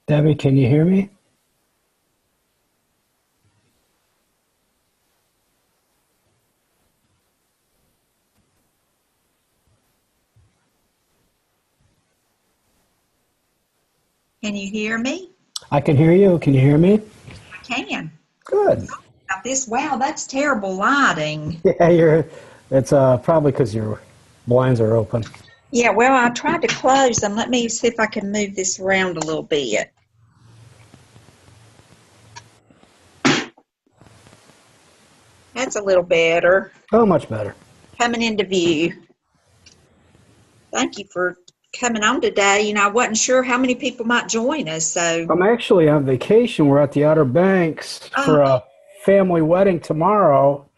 Debbie, can you hear me? Can you hear me? I can hear you. Can you hear me? I can. Good. Got this. Wow, that's terrible lighting. Yeah, you're. It's probably because your blinds are open. Yeah, well, I tried to close them. Let me see if I can move this around a little bit. That's a little better. Oh, much better. Coming into view. Thank you for coming on today. I wasn't sure how many people might join us, so. I'm actually on vacation. We're at the Outer Banks Oh, for a family wedding tomorrow.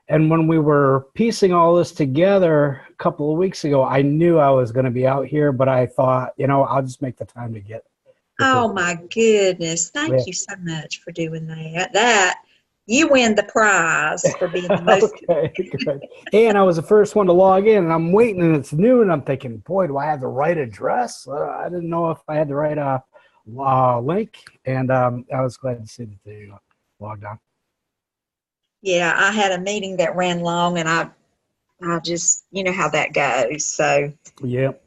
And when we were piecing all this together a couple of weeks ago, I knew I was going to be out here, but I thought, I'll just make the time to get to oh it. my goodness. Yeah. Thank you so much for doing that. You win the prize for being the most. Okay, good. And I was the first one to log in, and I'm waiting, and it's noon, and I'm thinking, boy, do I have the right address? I didn't know if I had the right link, and I was glad to see that they logged on. Yeah, I had a meeting that ran long, and I just, you know how that goes. So Yep.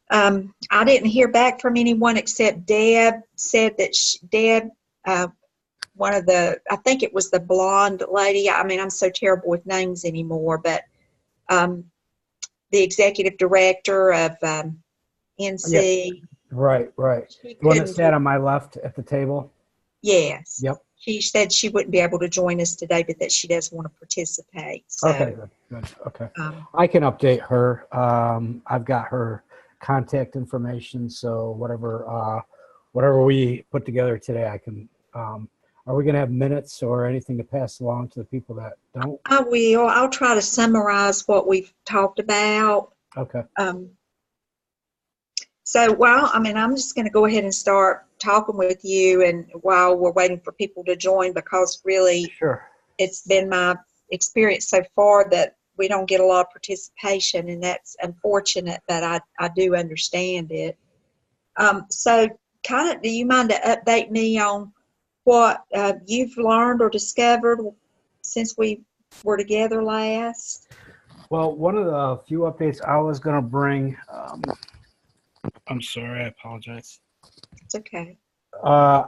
I didn't hear back from anyone except Deb said that Deb, uh, one of I think it was the blonde lady. I mean, I'm so terrible with names anymore, but um, the executive director of Yep. NC, Right, right. she The one that couldn't sat join. on my left at the table. Yes. Yep. She said she wouldn't be able to join us today, but that she does want to participate. So, Okay, good, good. Okay. um, I can update her. I've got her contact information, so whatever we put together today, I can. Are we going to have minutes or anything to pass along to the people that don't? I will. I'll try to summarize what we've talked about. Okay. Um, well, I mean, I'm just going to go ahead and start talking with you, and while we're waiting for people to join, because really Sure. it's been my experience so far that we don't get a lot of participation, and that's unfortunate, but I do understand it. So, kind of, do you mind to update me on what you've learned or discovered since we were together last? Well, one of the few updates I was going to bring. I'm sorry. I apologize. It's okay. Uh,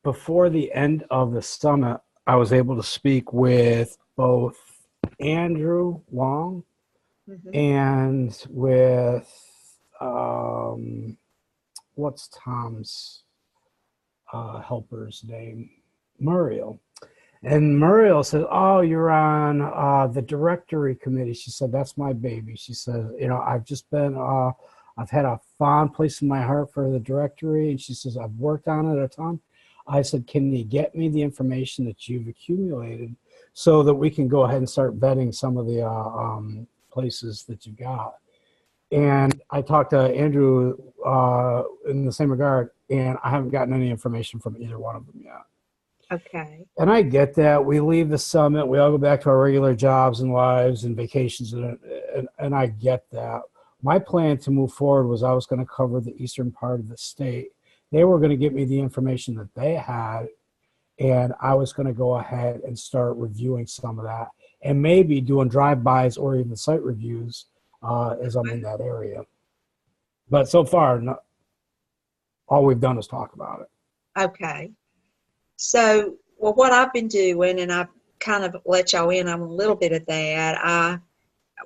Before the end of the summit, I was able to speak with both Andrew Long Hmm. and with what's Tom's helper's name? Muriel. And Muriel said, "Oh, you're on the directory committee." She said, "That's my baby." She said, I've just been, I've had a fond place in my heart for the directory." And she says, "I've worked on it a ton." I said, "Can you get me the information that you've accumulated so that we can go ahead and start vetting some of the places that you got?" And I talked to Andrew in the same regard, and I haven't gotten any information from either one of them yet. Okay. And I get that. We leave the summit, we all go back to our regular jobs and lives and vacations, and I get that. My plan to move forward was I was going to cover the eastern part of the state. They were going to get me the information that they had, and I was going to go ahead and start reviewing some of that and maybe doing drive-bys or even site reviews as I'm in that area. But so far, all we've done is talk about it. Okay. So, well, what I've been doing, and I've kind of let y'all in on a little bit of that.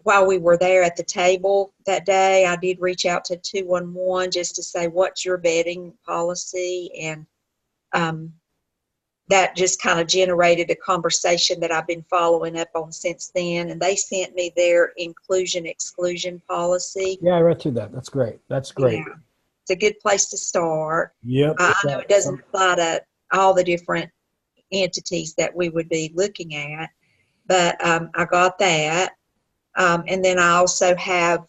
While we were there at the table that day, I did reach out to 211 just to say, what's your vetting policy? And um, that just kind of generated a conversation that I've been following up on since then. And they sent me their inclusion exclusion policy. Yeah, I read through that. That's great. That's Yeah, great. it's a good place to start. Yep. I know it doesn't apply to all the different entities that we would be looking at, but I got that. And then I also have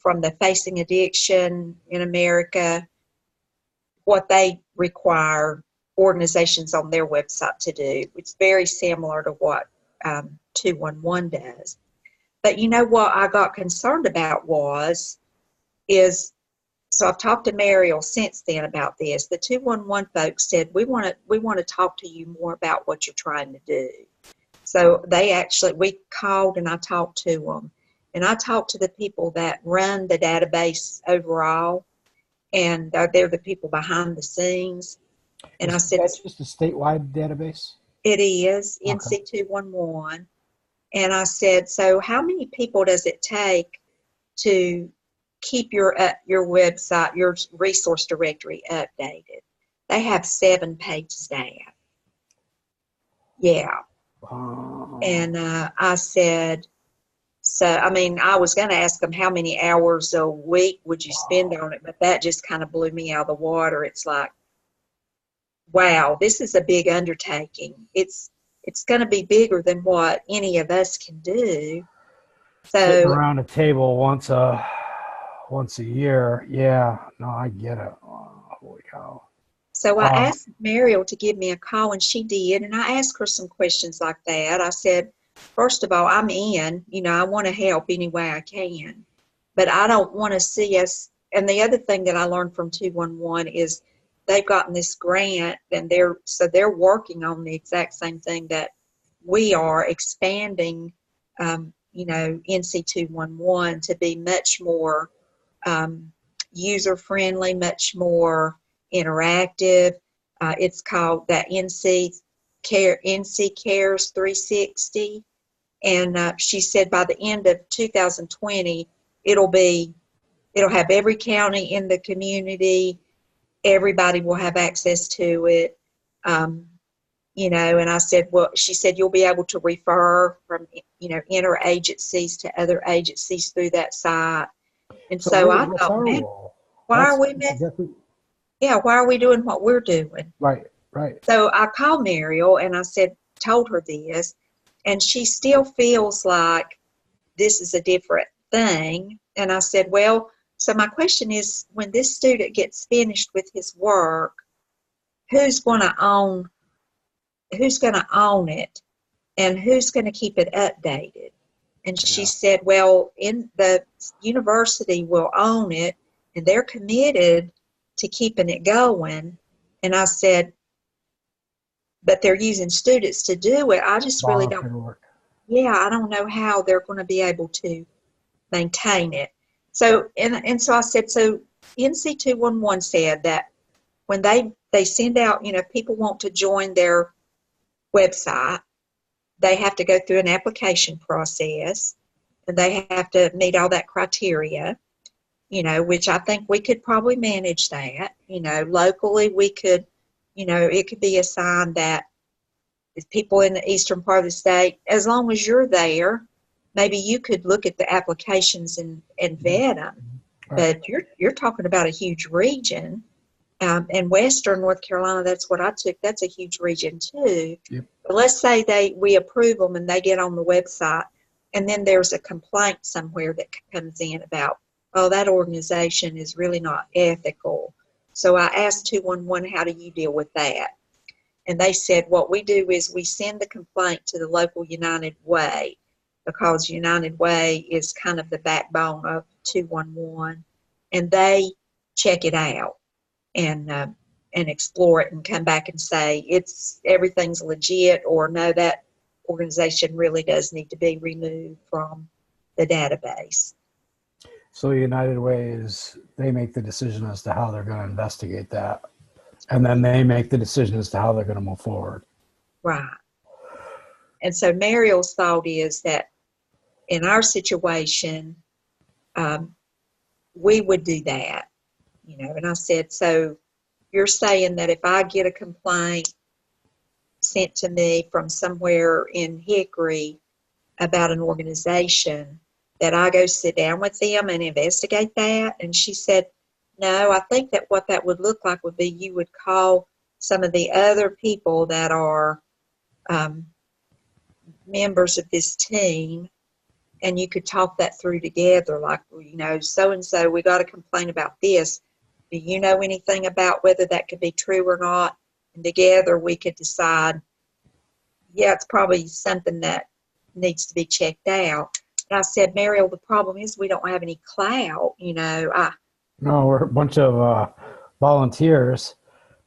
from the Facing Addiction in America, what they require organizations on their website to do. It's very similar to what 211 does. But you know what I got concerned about is so I've talked to Mariel since then about this. The 211 folks said, we want to talk to you more about what you're trying to do. So we called and I talked to them. And I talked to the people that run the database overall, and they're the people behind the scenes. And I said, that's just a statewide database? it is, Okay. NC211. And I said, so how many people does it take to keep your website, your resource directory updated? They have 7 paid staff. Yeah. And I said, so, I mean, I was going to ask them how many hours a week would you spend on it, but that just kind of blew me out of the water. It's like, wow, this is a big undertaking. It's going to be bigger than what any of us can do. Sitting So around a table once a year. Yeah, no, I get it. Oh, holy cow. So I asked Mariel to give me a call, and she did. And I asked her some questions like that. I said, first of all, I'm in. I want to help any way I can. But I don't want to see us. And the other thing that I learned from 211 is they've gotten this grant, and they're working on the exact same thing that we are, expanding, NC211 to be much more user-friendly, much more interactive. It's called that NC Cares 360. And she said by the end of 2020, it'll have every county in the community. Everybody will have access to it. And I said, well, she said, you'll be able to refer from, interagencies to other agencies through that site. And so I thought, man, why are we doing what we're doing? Right. So I called Mariel and I told her this, and she still feels like this is a different thing. And I said, well, so my question is, when this student gets finished with his work, who's going to own it, and who's going to keep it updated? And she said, well, in the university will own it, and they're committed to keeping it going. And I said, but they're using students to do it. I just really don't. I don't know how they're going to be able to maintain it. So, and so I said, so NC211 said that when they send out, if people want to join their website, they have to go through an application process, and they have to meet all that criteria, which I think we could probably manage that. Locally we could, it could be assigned that if people in the eastern part of the state, as long as you're there, maybe you could look at the applications and vet them. Right. But you're talking about a huge region. And Western North Carolina, that's what I took. That's a huge region too. Yep. But let's say we approve them and they get on the website, and then there's a complaint somewhere that comes in about, oh, that organization is really not ethical. So I asked 211, how do you deal with that? And they said, what we do is we send the complaint to the local United Way, because United Way is kind of the backbone of 211, and they check it out and explore it and come back and say everything's legit, or no, that organization really does need to be removed from the database. So United Way they make the decision as to how they're going to investigate that, and then they make the decision as to how they're going to move forward. Right. And so Mariel's thought is that in our situation, we would do that, and I said, so you're saying that if I get a complaint sent to me from somewhere in Hickory about an organization, that I go sit down with them and investigate that? And she said, no, I think that what that would look like would be you would call some of the other people that are members of this team, and you could talk that through together, like, so-and-so, we got a complaint about this. Do you know anything about whether that could be true or not? And together we could decide, it's probably something that needs to be checked out. And I said, Mariel, the problem is we don't have any clout. No, we're a bunch of volunteers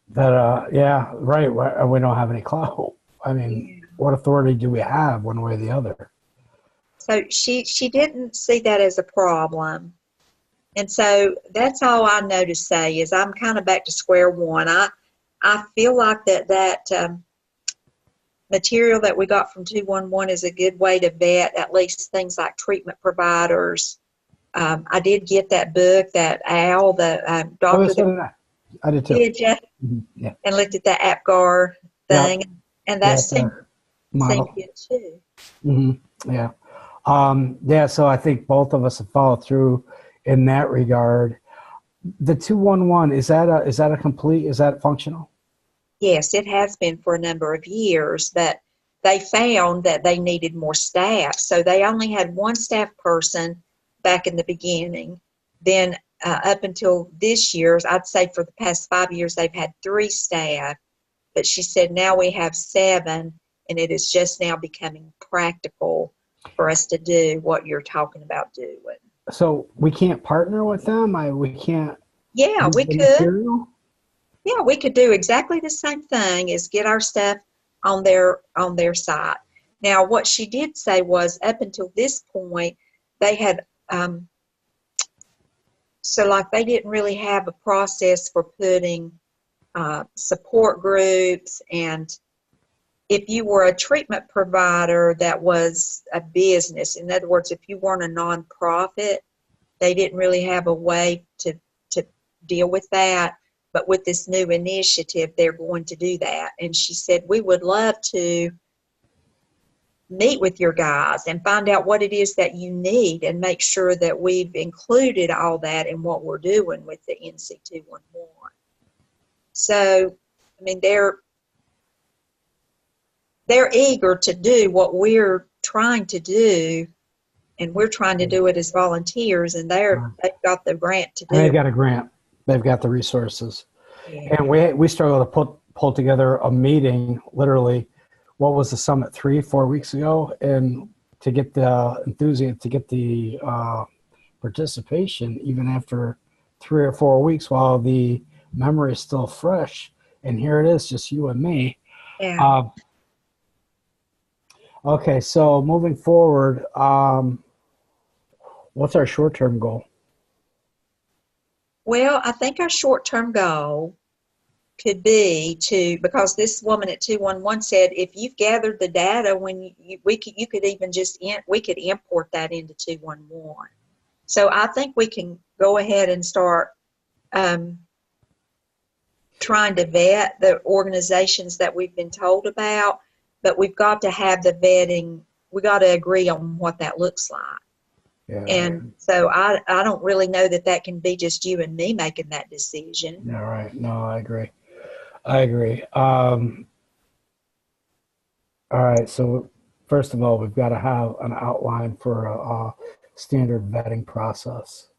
that, yeah, right. We don't have any clout. I mean, Yeah. what authority do we have one way or the other? So she didn't see that as a problem. And so that's all I know to say is I'm kind of back to square one. I feel like that material that we got from 211 is a good way to vet at least things like treatment providers. I did get that book, that Al, the Oh, doctor so that did I. I did too. did you, Yeah. and looked at the APGAR Yeah. thing, and that Yeah. seemed Model. good too. hmm Yeah. Yeah. So I think both of us have followed through in that regard. The 211, is that a complete, is that functional? Yes, it has been for a number of years, but they found that they needed more staff. So they only had one staff person back in the beginning. Then up until this year, I'd say for the past 5 years, they've had three staff. But she said now we have seven, and it is just now becoming practical for us to do what you're talking about doing. So we can't partner with them. We can't Yeah, use we the could. material. Yeah, we could do exactly the same thing as get our stuff on their site. Now, what she did say was up until this point, they had so like they didn't really have a process for putting support groups, and if you were a treatment provider that was a business, in other words, if you weren't a nonprofit, they didn't really have a way to deal with that. But with this new initiative, they're going to do that. And she said, we would love to meet with your guys and find out what it is that you need and make sure that we've included all that in what we're doing with the NC211. So, I mean, they're eager to do what we're trying to do, and we're trying to do it as volunteers, and they've got the grant to And do they've it. got a grant. They've got the resources. And Yeah. we struggle to pull together a meeting. Literally, what was the summit 3 4 weeks ago, and to get the enthusiasm, to get the participation, even after 3 or 4 weeks, while the memory is still fresh. And here it is, just you and me. Yeah. Uh, okay, so moving forward, what's our short-term goal? Well, I think our short-term goal could be to, because this woman at 211 said, if you've gathered the data, when you could even just, we could import that into 211. So I think we can go ahead and start um, trying to vet the organizations that we've been told about, but we've got to have the vetting. We got to agree on what that looks like. Yeah, And so I don't really know that that can be just you and me making that decision. yeah, right. No, I agree. I agree. All right. So first of all, we've got to have an outline for a standard vetting process.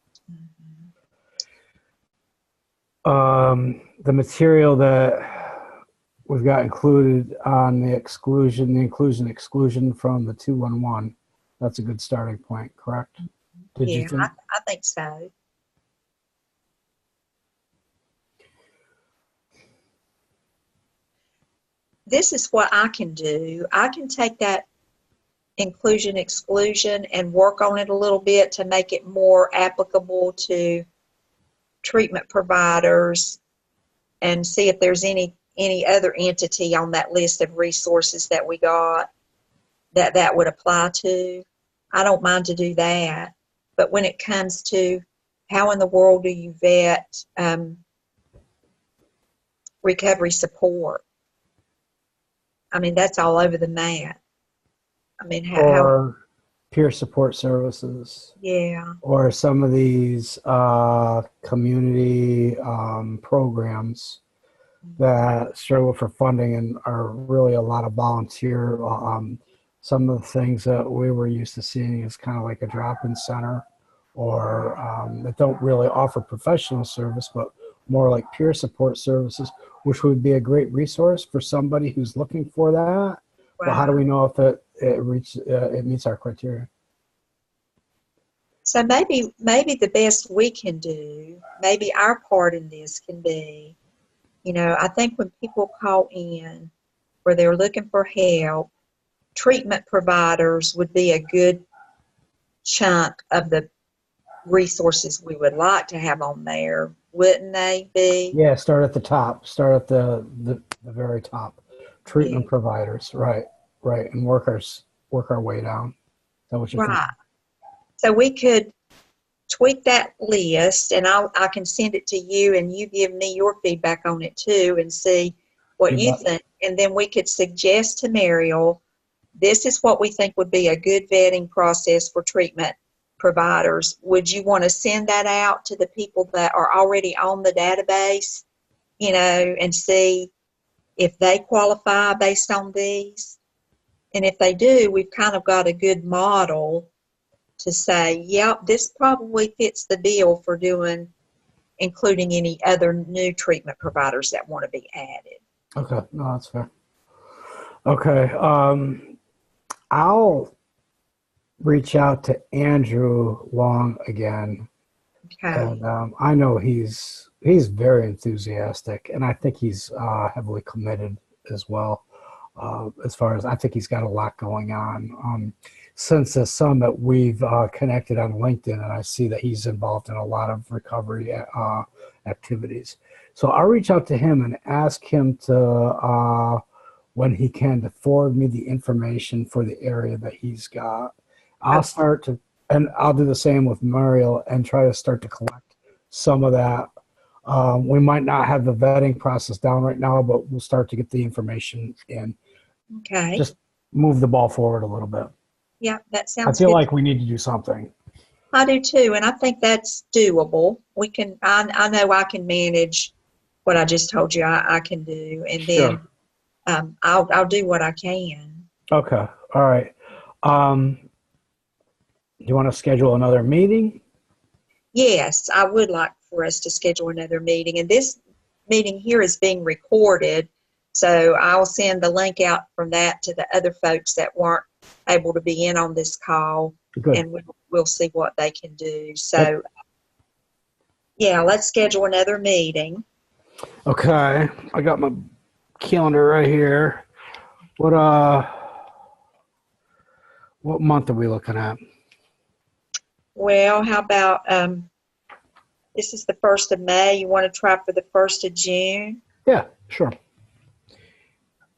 The material that we've got included on the inclusion exclusion from the 211. That's a good starting point, correct? Did you Yeah, think? I think so. This is what I can do. I can take that inclusion exclusion and work on it a little bit to make it more applicable to treatment providers and see if there's any other entity on that list of resources that we got that would apply to. I don't mind to do that. But when it comes to how in the world do you vet recovery support? I mean, that's all over the map. I mean, how Or peer support services, yeah. or some of these community programs that struggle for funding and are really a lot of volunteer. Some of the things that we were used to seeing is kind of like a drop-in center, or that don't really offer professional service, but more like peer support services, which would be a great resource for somebody who's looking for that. But how do Right. we know if it meets our criteria? So maybe the best we can do, maybe our part in this can be, I think when people call in where they're looking for help, treatment providers would be a good chunk of the resources we would like to have on there, wouldn't they be? Yeah, start at the top. Start at the very top. Yeah. Treatment providers, right, right, and work our way down. Is that what you're thinking? Right. So we could tweak that list, and I can send it to you, and you give me your feedback on it too, and see what You you bet. think. And then we could suggest to Mariel, this is what we think would be a good vetting process for treatment providers. Would you want to send that out to the people that are already on the database, and see if they qualify based on these? And if they do, we've kind of got a good model to say, yep, this probably fits the bill for including any other new treatment providers that want to be added. Okay, no, that's fair. Okay, I'll reach out to Andrew Long again, Okay. and I know he's very enthusiastic, and I think he's heavily committed as well. As far as I think he's got a lot going on. Since the summit, we've connected on LinkedIn, and I see that he's involved in a lot of recovery activities. So I'll reach out to him and ask him to, when he can, to forward me the information for the area that he's got. And I'll do the same with Mariel and try to start to collect some of that. We might not have the vetting process down right now, but we'll start to get the information in. Okay. Just move the ball forward a little bit. Yeah, that I sounds feel good. like we need to do something. I do too, and I think that's doable. I know I can manage what I just told you I can do, and Sure. then I'll do what I can. Okay. All right. Do you want to schedule another meeting? Yes, I would like for us to schedule another meeting, and this meeting here is being recorded, so I'll send the link out from that to the other folks that weren't able to be in on this call, Good. and we'll see what they can do. So, yeah, let's schedule another meeting. Okay. I got my calendar right here. What month are we looking at? Well, how about this is the 1st of May. You want to try for the 1st of June? Yeah, sure.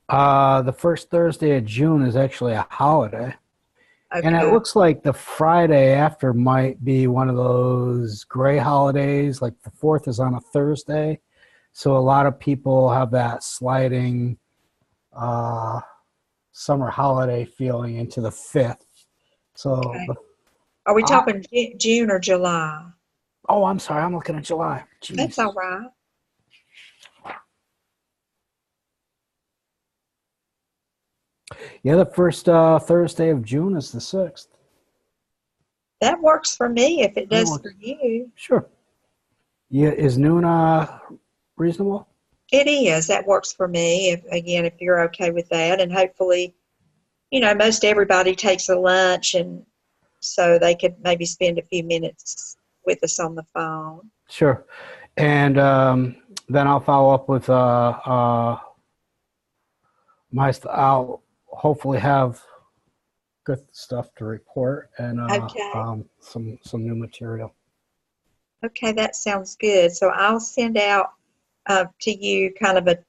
The first Thursday of June is actually a holiday. Okay. And it looks like the Friday after might be one of those gray holidays, like the 4th is on a Thursday. So a lot of people have that sliding summer holiday feeling into the 5th. So, Okay. Are we talking June or July? Oh, I'm sorry. I'm looking at July. Jeez. That's all right. Yeah, the first Thursday of June is the 6th. That works for me if it That does works. for you. Sure. Yeah, is noon reasonable? It is. That works for me. If you're okay with that, and hopefully, most everybody takes a lunch, and so they could maybe spend a few minutes with us on the phone. Sure. And then I'll follow up with I'll hopefully have good stuff to report and Okay. some new material. Okay, that sounds good. So I'll send out to you kind of a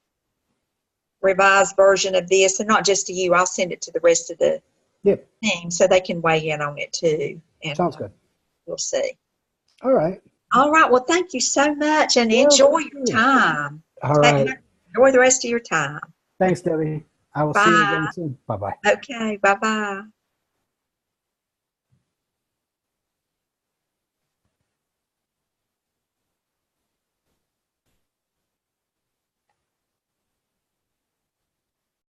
revised version of this, and not just to you. I'll send it to the rest of the team so they can weigh in on it too. And sounds good. We'll see. All right. All right. Well, thank you so much, and enjoy your time. All right. Enjoy the rest of your time. Thanks, Debbie. I will see you again soon. Bye-bye. Okay. Bye-bye.